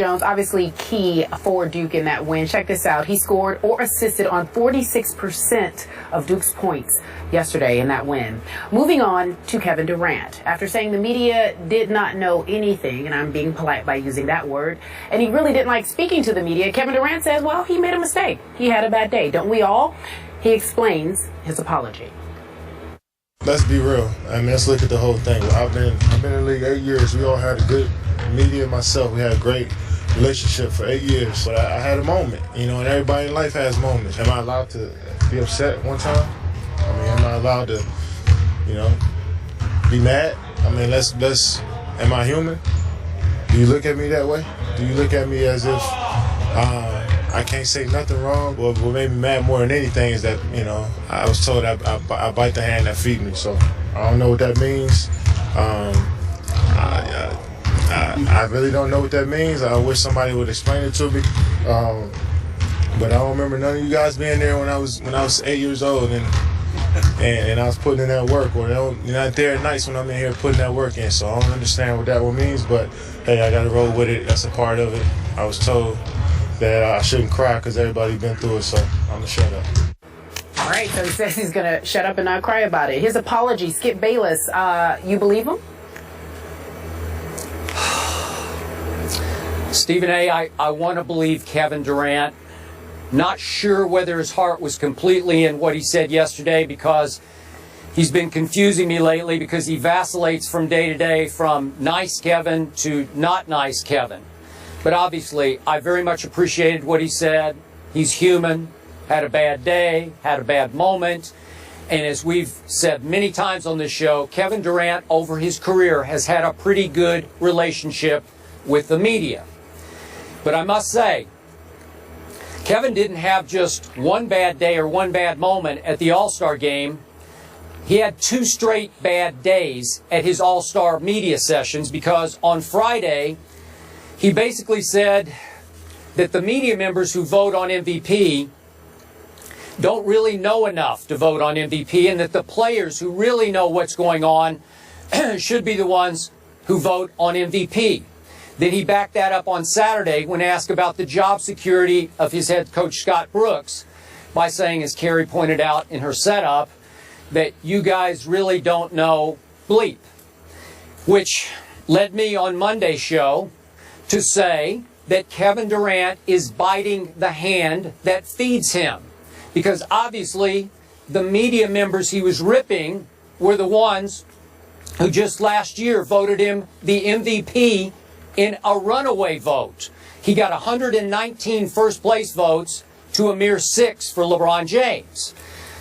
Jones, obviously key for Duke in that win. Check this out. He scored or assisted on 46% of Duke's points yesterday in that win. Moving on to Kevin Durant. After saying the media did not know anything, and I'm being polite by using that word, and he really didn't like speaking to the media, Kevin Durant says, well, he made a mistake. He had a bad day. Don't we all? He explains his apology. Let's be real. I mean, let's look at the whole thing. I've been in the league 8 years. We all had a good media. Myself, we had a great relationship for 8 years. But I had a moment, and everybody in life has moments. Am I allowed to be upset one time? I mean, am I allowed to, be mad? I mean, am I human? Do you look at me that way? Do you look at me as if I can't say nothing wrong? What made me mad more than anything is that, I was told I bite the hand that feed me. So I don't know what that means. I really don't know what that means. I wish somebody would explain it to me. But I don't remember none of you guys being there when I was 8 years old and I was putting in that work. Or you're not there at nights when I'm in here putting that work in. So I don't understand what that one means. But hey, I got to roll with it. That's a part of it. I was told that I shouldn't cry because everybody's been through it. So I'm gonna shut up. All right. So he says he's gonna shut up and not cry about it. His apology, Skip Bayless. You believe him? Stephen A., I want to believe Kevin Durant. Not sure whether his heart was completely in what he said yesterday because he's been confusing me lately because he vacillates from day to day from nice Kevin to not nice Kevin. But obviously, I very much appreciated what he said. He's human, had a bad day, had a bad moment. And as we've said many times on this show, Kevin Durant over his career has had a pretty good relationship with the media. But I must say, Kevin didn't have just one bad day or one bad moment at the All-Star game. He had 2 straight bad days at his All-Star media sessions because on Friday, he basically said that the media members who vote on MVP don't really know enough to vote on MVP and that the players who really know what's going on should be the ones who vote on MVP. Then he backed that up on Saturday when asked about the job security of his head coach, Scott Brooks, by saying, as Carrie pointed out in her setup, that you guys really don't know bleep. Which led me on Monday's show to say that Kevin Durant is biting the hand that feeds him. Because obviously the media members he was ripping were the ones who just last year voted him the MVP in a runaway vote. He got 119 first place votes to a mere 6 for LeBron James.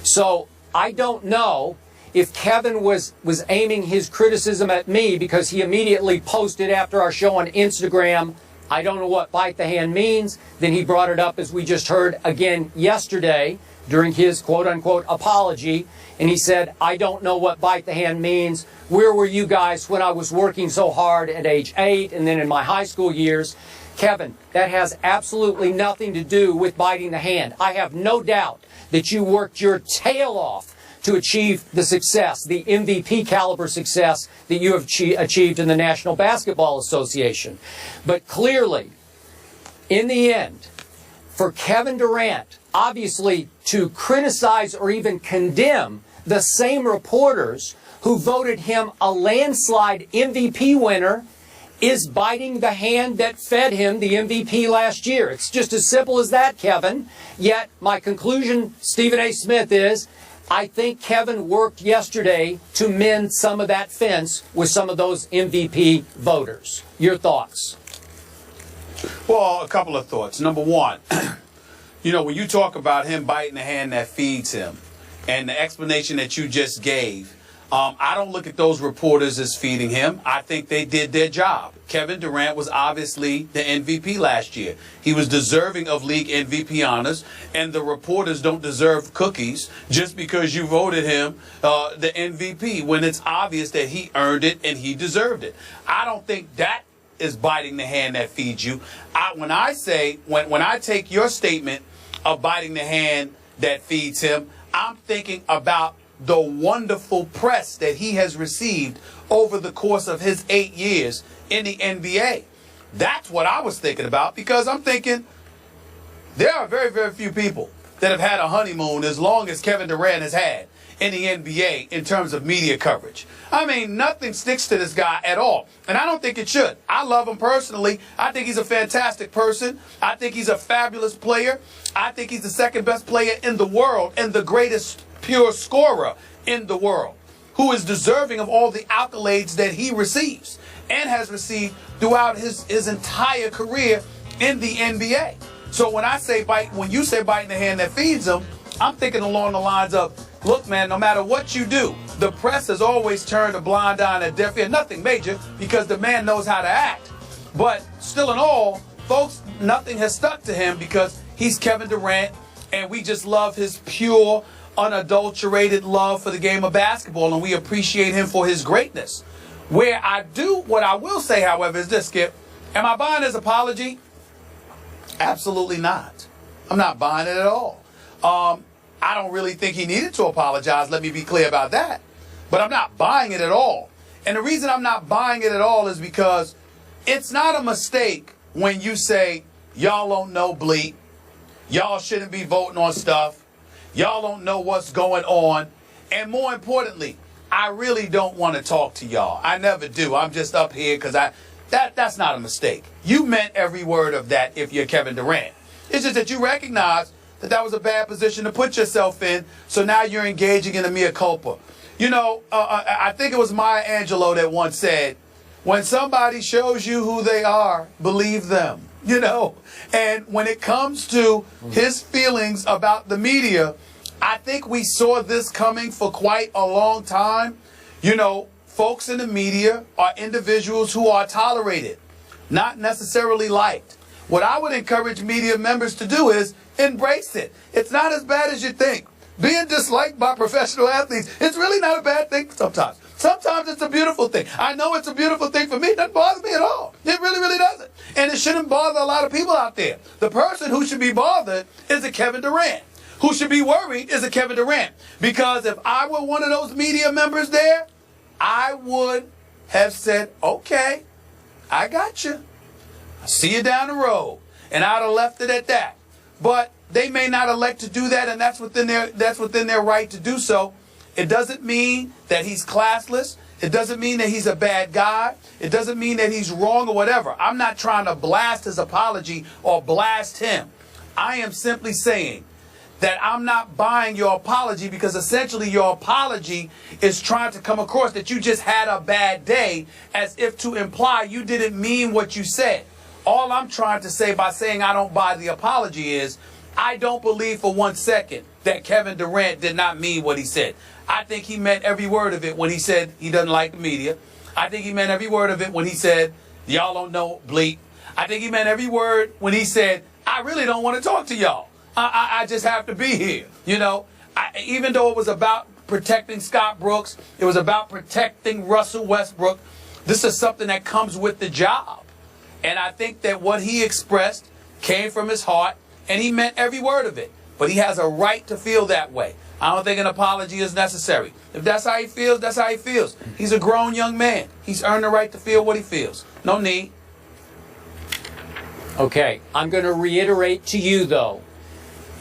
So I don't know if Kevin was aiming his criticism at me because he immediately posted after our show on Instagram, I don't know what bite the hand means. Then he brought it up, as we just heard again yesterday during his quote-unquote apology. And he said, I don't know what bite the hand means. Where were you guys when I was working so hard at age 8 and then in my high school years? Kevin, that has absolutely nothing to do with biting the hand. I have no doubt that you worked your tail off to achieve the success, the MVP caliber success that you have achieved in the National Basketball Association. But clearly, in the end, for Kevin Durant, obviously to criticize or even condemn the same reporters who voted him a landslide MVP winner is biting the hand that fed him the MVP last year. It's just as simple as that, Kevin. Yet my conclusion, Stephen A. Smith, is I think Kevin worked yesterday to mend some of that fence with some of those MVP voters. Your thoughts? Well, a couple of thoughts. Number one, when you talk about him biting the hand that feeds him and the explanation that you just gave, I don't look at those reporters as feeding him. I think they did their job. Kevin Durant was obviously the MVP last year. He was deserving of league MVP honors, and the reporters don't deserve cookies just because you voted him the MVP when it's obvious that he earned it and he deserved it. I don't think that is biting the hand that feeds you. When I take your statement of biting the hand that feeds him, I'm thinking about the wonderful press that he has received over the course of his 8 years in the NBA. That's what I was thinking about, because I'm thinking there are very, very few people that have had a honeymoon as long as Kevin Durant has had in the NBA in terms of media coverage. I mean, nothing sticks to this guy at all. And I don't think it should. I love him personally. I think he's a fantastic person. I think he's a fabulous player. I think he's the second best player in the world and the greatest pure scorer in the world, who is deserving of all the accolades that he receives and has received throughout his entire career in the NBA. So when you say biting the hand that feeds him, I'm thinking along the lines of, look, man, no matter what you do, the press has always turned a blind eye and a deaf ear. Nothing major, because the man knows how to act. But still in all, folks, nothing has stuck to him because he's Kevin Durant, and we just love his pure, unadulterated love for the game of basketball, and we appreciate him for his greatness. What I will say, however, is this, Skip. Am I buying his apology? Absolutely not. I'm not buying it at all. I don't really think he needed to apologize. Let me be clear about that. But I'm not buying it at all. And the reason I'm not buying it at all is because it's not a mistake when you say, y'all don't know bleep. Y'all shouldn't be voting on stuff. Y'all don't know what's going on. And more importantly, I really don't want to talk to y'all. I never do. I'm just up here because that's not a mistake. You meant every word of that if you're Kevin Durant. It's just that you recognize that was a bad position to put yourself in, so now you're engaging in a mea culpa. You know, I think it was Maya Angelou that once said, when somebody shows you who they are, believe them. You know, and when it comes to his feelings about the media, I think we saw this coming for quite a long time. You know, folks in the media are individuals who are tolerated, not necessarily liked. What I would encourage media members to do is embrace it. It's not as bad as you think. Being disliked by professional athletes, it's really not a bad thing sometimes. Sometimes it's a beautiful thing. I know it's a beautiful thing for me. It doesn't bother me at all. It really, really doesn't. And it shouldn't bother a lot of people out there. The person who should be bothered is a Kevin Durant. Who should be worried is a Kevin Durant. Because if I were one of those media members there, I would have said, okay, I got you. I'll see you down the road. And I'd have left it at that. But they may not elect to do that, and that's within their right to do so. It doesn't mean that he's classless. It doesn't mean that he's a bad guy. It doesn't mean that he's wrong or whatever. I'm not trying to blast his apology or blast him. I am simply saying that I'm not buying your apology, because essentially your apology is trying to come across that you just had a bad day, as if to imply you didn't mean what you said. All I'm trying to say by saying I don't buy the apology is I don't believe for 1 second that Kevin Durant did not mean what he said. I think he meant every word of it when he said he doesn't like the media. I think he meant every word of it when he said, y'all don't know bleep. I think he meant every word when he said, I really don't want to talk to y'all. I just have to be here. You know, even though it was about protecting Scott Brooks, it was about protecting Russell Westbrook, this is something that comes with the job. And I think that what he expressed came from his heart, and he meant every word of it. But he has a right to feel that way. I don't think an apology is necessary. If that's how he feels, that's how he feels. He's a grown young man. He's earned the right to feel what he feels. No need. Okay, I'm going to reiterate to you, though,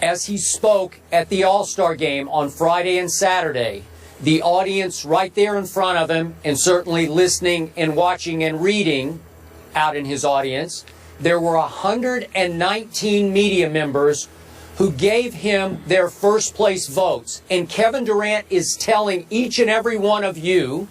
as he spoke at the All-Star game on Friday and Saturday, the audience right there in front of him, and certainly listening and watching and reading out in his audience, there were 119 media members who gave him their first place votes. And Kevin Durant is telling each and every one of you,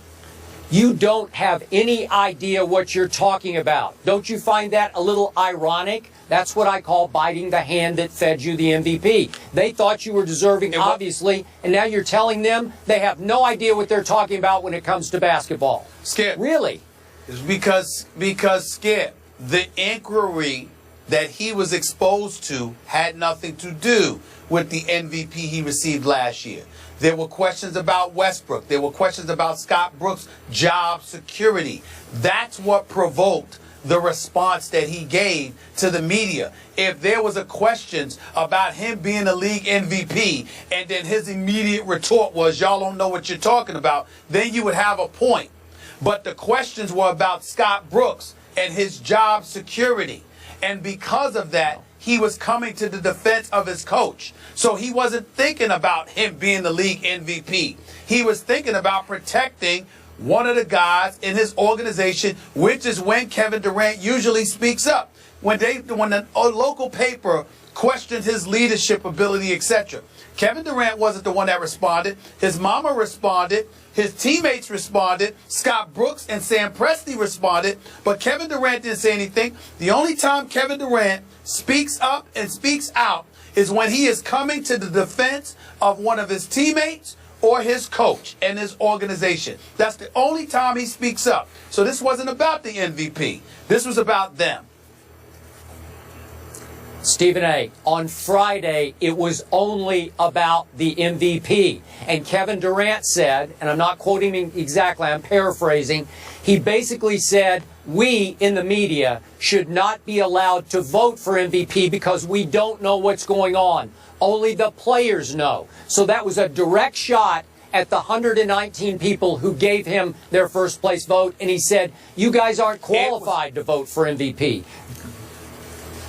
you don't have any idea what you're talking about. Don't you find that a little ironic? That's what I call biting the hand that fed you the MVP. They thought you were deserving, obviously, and now you're telling them they have no idea what they're talking about when it comes to basketball. Skip. Really? It's because Skip, the inquiry that he was exposed to had nothing to do with the MVP he received last year. There were questions about Westbrook. There were questions about Scott Brooks' job security. That's what provoked the response that he gave to the media. If there was a questions about him being a league MVP, and then his immediate retort was, y'all don't know what you're talking about, then you would have a point. But the questions were about Scott Brooks and his job security. And because of that, he was coming to the defense of his coach. So he wasn't thinking about him being the league MVP. He was thinking about protecting one of the guys in his organization, which is when Kevin Durant usually speaks up. When the local paper questioned his leadership ability, etc. Kevin Durant wasn't the one that responded. His mama responded. His teammates responded. Scott Brooks and Sam Presti responded. But Kevin Durant didn't say anything. The only time Kevin Durant speaks up and speaks out is when he is coming to the defense of one of his teammates or his coach and his organization. That's the only time he speaks up. So this wasn't about the MVP. This was about them. Stephen A., on Friday, it was only about the MVP. And Kevin Durant said, and I'm not quoting him exactly, I'm paraphrasing, he basically said, we in the media should not be allowed to vote for MVP because we don't know what's going on. Only the players know. So that was a direct shot at the 119 people who gave him their first place vote. And he said, you guys aren't qualified to vote for MVP.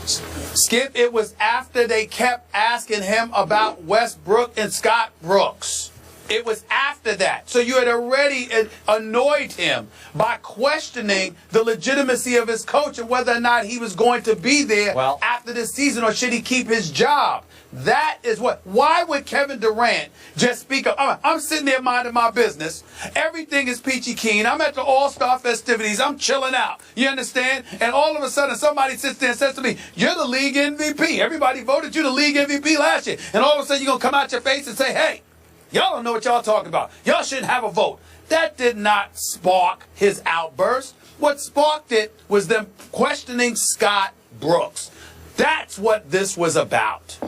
Skip, it was after they kept asking him about Westbrook and Scott Brooks. It was after that. So you had already annoyed him by questioning the legitimacy of his coach and whether or not he was going to be there after this season, or should he keep his job. That is what. Why would Kevin Durant just speak up? I'm sitting there minding my business. Everything is peachy keen. I'm at the All-Star festivities. I'm chilling out. You understand? And all of a sudden, somebody sits there and says to me, you're the league MVP. Everybody voted you the league MVP last year. And all of a sudden, you're going to come out your face and say, hey, y'all don't know what y'all talking about. Y'all shouldn't have a vote. That did not spark his outburst. What sparked it was them questioning Scott Brooks. That's what this was about.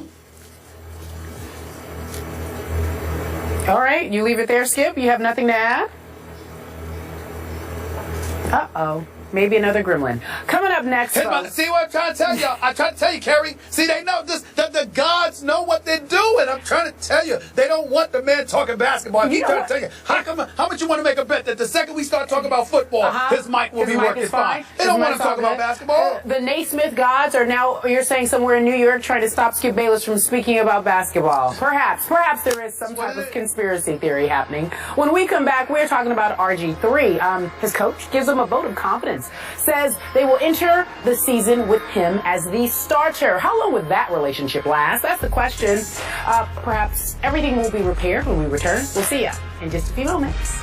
All right, you leave it there, Skip. You have nothing to add? Uh-oh. Maybe another gremlin. Coming up next, folks. See what I'm trying to tell you? I'm trying to tell you, Kerry. See, they know this. The gods know what they're doing. I'm trying to tell you. They don't want the man talking basketball. I'm trying to tell you. How much you want to make a bet that the second we start talking about football, his mic will be working fine? They don't want to talk about basketball. The Naismith gods are now, you're saying, somewhere in New York trying to stop Skip Bayless from speaking about basketball. Perhaps there is some type of conspiracy theory happening. When we come back, we're talking about RG3. His coach gives him a vote of confidence. Says they will enter the season with him as the starter. How long would that relationship last? That's the question. Perhaps everything will be repaired when we return. We'll see ya in just a few moments.